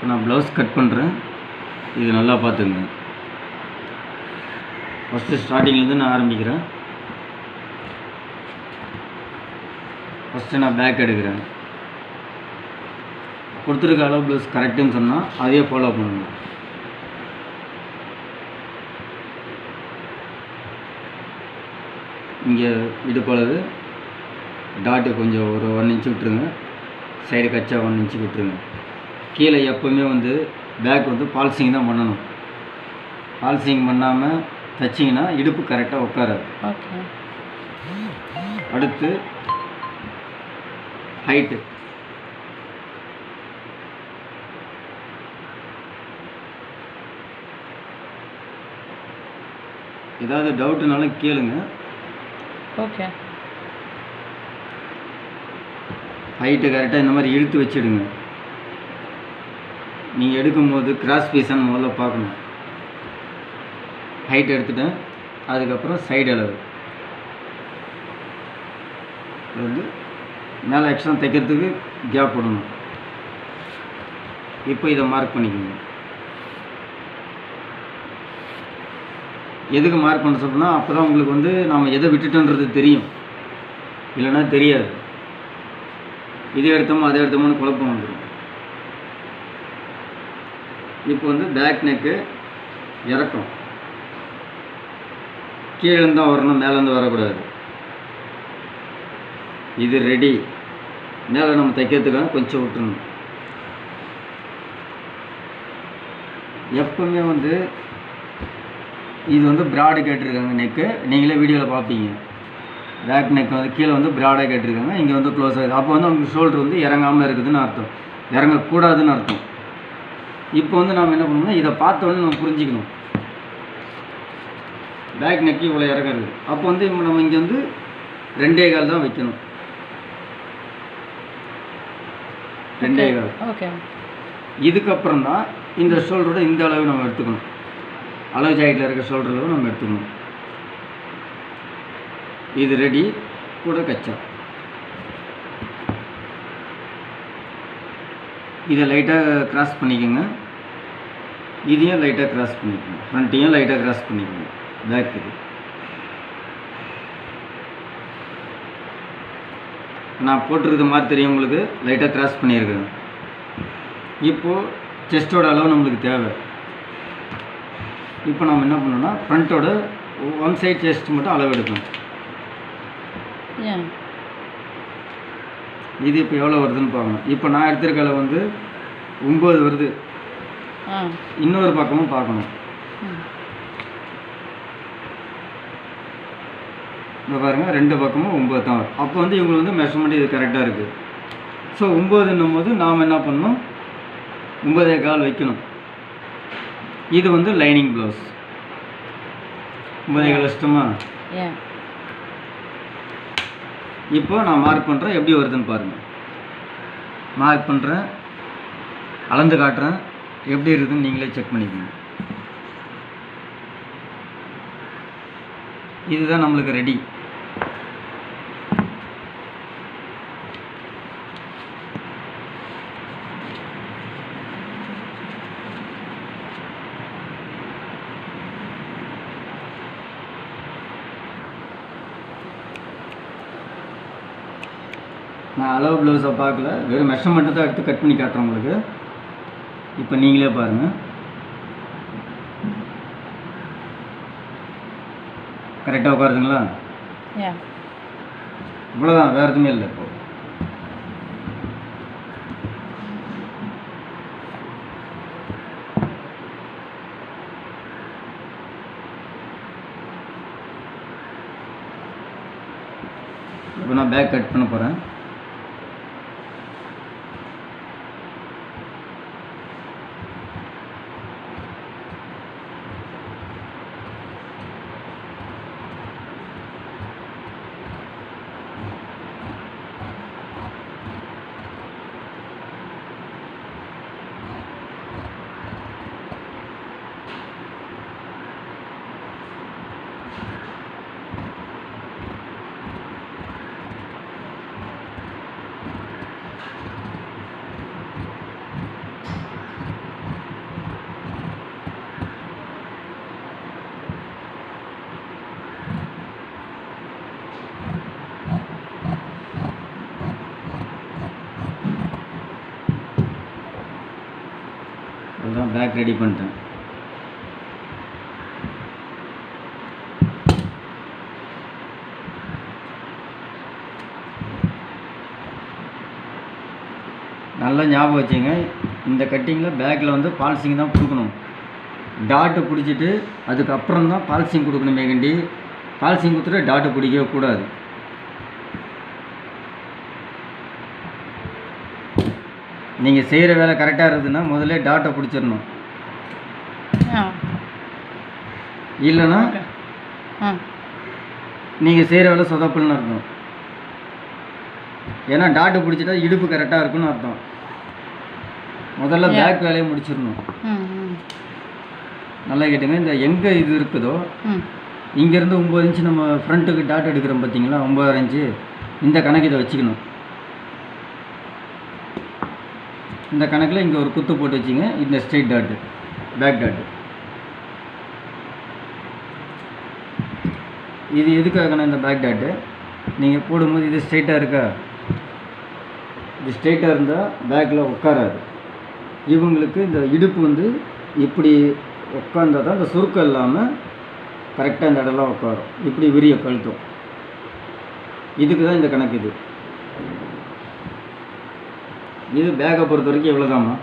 நான் blouse cut பண்ணுறேன். இது நல்லா பார்த்துங்க. ஃபஸ்ட்டு ஸ்டார்டிங்லேருந்து நான் ஆரம்பிக்கிறேன். ஃபஸ்ட்டு நான் பேக் எடுக்கிறேன். கொடுத்துருக்க அளவு ப்ளவுஸ் கரெக்டுன்னு சொன்னால் அதே ஃபாலோ பண்ணணும். இங்கே இடுப்பளவு டாட்டு கொஞ்சம் ஒரு 1 இன்ச்சு விட்டுருங்க. சைடு கச்சா 1 இன்ச்சு விட்டுருங்க. கீழே எப்போவுமே வந்து பேக் வந்து பால்சிங் தான் பண்ணணும். பால்சிங் பண்ணாமல் தைச்சிங்கன்னா இடுப்பு கரெக்டாக உட்காராது. ஓகே. அடுத்து ஹைட்டு. ஏதாவது டவுட்டுனாலும் கேளுங்க. ஓகே. ஹைட்டு கரெக்டாக இந்த மாதிரி இழுத்து வச்சிடுங்க. நீங்கள் எடுக்கும்போது கிராஸ் பீஸான்னு முதல்ல பார்க்கணும். ஹைட் எடுத்துட்டேன். அதுக்கப்புறம் சைடு அளவு இது வந்து மேலே எக்ஸ்ட்ரா தைக்கிறதுக்கு கேப் விடணும். இப்போ இதை மார்க் பண்ணிக்கோங்க. எதுக்கு மார்க் பண்ண சொல்கிறோன்னா அப்போ தான் உங்களுக்கு வந்து நாம் எதை விட்டுட்டோன்றது தெரியும். இல்லைன்னா தெரியாது. இதை எடுத்தோமோ அதை எடுத்தோமோன்னு குழப்பம் வந்துடும். இப்போ வந்து பேக் நெக்கு இறக்கம் கீழேருந்து தான் வரணும், மேலேருந்து வரக்கூடாது. இது ரெடி. மேலே நம்ம தைக்கிறதுக்காக கொஞ்சம் விட்டுருணும். எப்பவுமே வந்து இது வந்து ப்ராடு கேட்டிருக்காங்க நெக்கு. நீங்களே வீடியோவில் பார்ப்பீங்க. பேக் நெக் வந்து கீழே வந்து ப்ராடாக கேட்டிருக்காங்க, இங்கே வந்து க்ளோஸ் ஆகுது. அப்போ வந்து உங்களுக்கு ஷோல்டர் வந்து இறங்காமல் இருக்குதுன்னு அர்த்தம், இறங்கக்கூடாதுன்னு அர்த்தம். இப்போ வந்து நாம் என்ன பண்ணணும்னா இதை பார்த்தோன்னே நம்ம புரிஞ்சிக்கணும். பேக் நெக்கு இவ்வளோ இறங்காது. அப்போ வந்து நம்ம இங்கே வந்து 2.25 தான் வைக்கணும். 2.25. ஓகே. இதுக்கப்புறம் தான் இந்த ஷோல்டரோட இந்த அளவு நம்ம எடுத்துக்கணும். அளவு ஜாக்கெட்டில் இருக்க ஷோல்டர் அளவு நம்ம எடுத்துக்கணும். இது ரெடி. கூட கச்சா. இதை லைட்டாக கிராஸ் பண்ணிக்கோங்க. இதையும் லைட்டாக கிராஸ் பண்ணிக்கோங்க. ஃப்ரண்ட்டையும் லைட்டாக கிராஸ் பண்ணிக்கோங்க. பேக் இது நான் போட்டிருக்க மாதிரி தெரியும் உங்களுக்கு. லைட்டாக கிராஸ் பண்ணியிருக்கேன். இப்போது செஸ்ட்டோட அளவு நம்மளுக்கு தேவை. இப்போ நம்ம என்ன பண்ணோம்னா ஃப்ரண்ட்டோட 1 சைட் செஸ்ட் மட்டும் அளவு எடுக்கணும். இது இப்போ எவ்வளோ வருதுன்னு பார்க்கணும். இப்போ நான் எடுத்திருக்க அளவு வந்து 9 வருது. இன்னொரு பக்கமும் பார்க்கணும். இப்போ பாருங்கள் 2 பக்கமும் 9 தான் வரும். அப்போ வந்து இவங்களுக்கு வந்து மெஷர்மெண்ட் இது கரெக்டாக இருக்குது. ஸோ 9ன்னும் போது நாம் என்ன பண்ணணும், 9.25 வைக்கணும். இது வந்து லைனிங் ப்ளவுஸ். 9.25 இஷ்டமா? இப்போ நான் மார்க் பண்ணுறேன், எப்படி வருதுன்னு பாருங்கள். மார்க் பண்ணுறேன், அளந்து காட்டுறேன், எப்படி இருக்குதுன்னு நீங்களே செக் பண்ணிக்கோங்க. இதுதான் நம்மளுக்கு ரெடி. நான் அளவு ப்ளவுஸை பார்க்கல, வெறும் மெஷர்மெண்ட்டை தான் எடுத்து கட் பண்ணி காட்டுறேன் உங்களுக்கு. இப்போ நீங்களே பாருங்கள். கரெக்டாக உட்காருதுங்களா? இவ்வளோதான், வேறு எதுவுமே இல்லை. இப்போ இப்போ நான் பேக் கட் பண்ண போகிறேன். அதுதான் பேக் ரெடி பண்ணிட்டேன். நல்லா ஞாபகம் வச்சுங்க, இந்த கட்டிங்கில் பேக்கில் வந்து பால்சிங் தான் கொடுக்கணும். டாட்டு பிடிச்சிட்டு அதுக்கப்புறம் தான் பால்சிங் கொடுக்கணுமே கண்டி, பால்சிங் கொடுத்துட்டு டாட்டு பிடிக்கவே கூடாது. நீங்கள் செய்கிற வேலை கரெக்டாக இருக்குதுன்னா முதல்ல டாட்டை பிடிச்சிடணும். இல்லைன்னா நீங்கள் செய்கிற வேலை சொதப்புன்னு அர்த்தம். ஏன்னா டாட்டு பிடிச்சிட்டா இடுப்பு கரெக்டாக இருக்குன்னு அர்த்தம். முதல்ல பேக் வேலையை முடிச்சிடணும். நல்லா கேட்டுங்க, இந்த எங்கே இது இருக்குதோ இங்கேருந்து 9 இன்ச்சு நம்ம ஃப்ரண்ட்டுக்கு டாட் எடுக்கிறோம் பார்த்தீங்களா, 9.5 இன்ச்சு, இந்த கணக்கு இதை வச்சுக்கணும். இந்த கணக்கில் இங்கே ஒரு குத்து போட்டு வச்சுங்க. இந்த ஸ்ட்ரெயிட் டாட்டு, பேக் டாட்டு. இது எதுக்காகனா இந்த பேக் டாட்டு நீங்கள் போடும்போது இது ஸ்ட்ரெயிட்டாக இருக்கா, இது ஸ்ட்ரெயிட்டாக இருந்தால் பேக்கில் உட்காராது. இவங்களுக்கு இந்த இடுப்பு வந்து இப்படி உட்காந்தால் தான் இந்த சுருக்கம் இல்லாமல் கரெக்டாக இந்த இடம்லாம் உட்காரும். இப்படி விரிய கழுத்தும். இதுக்கு தான் இந்த கணக்கு. இது பேக்கை பொறுத்த வரைக்கும் இவ்வளோதாம்மா.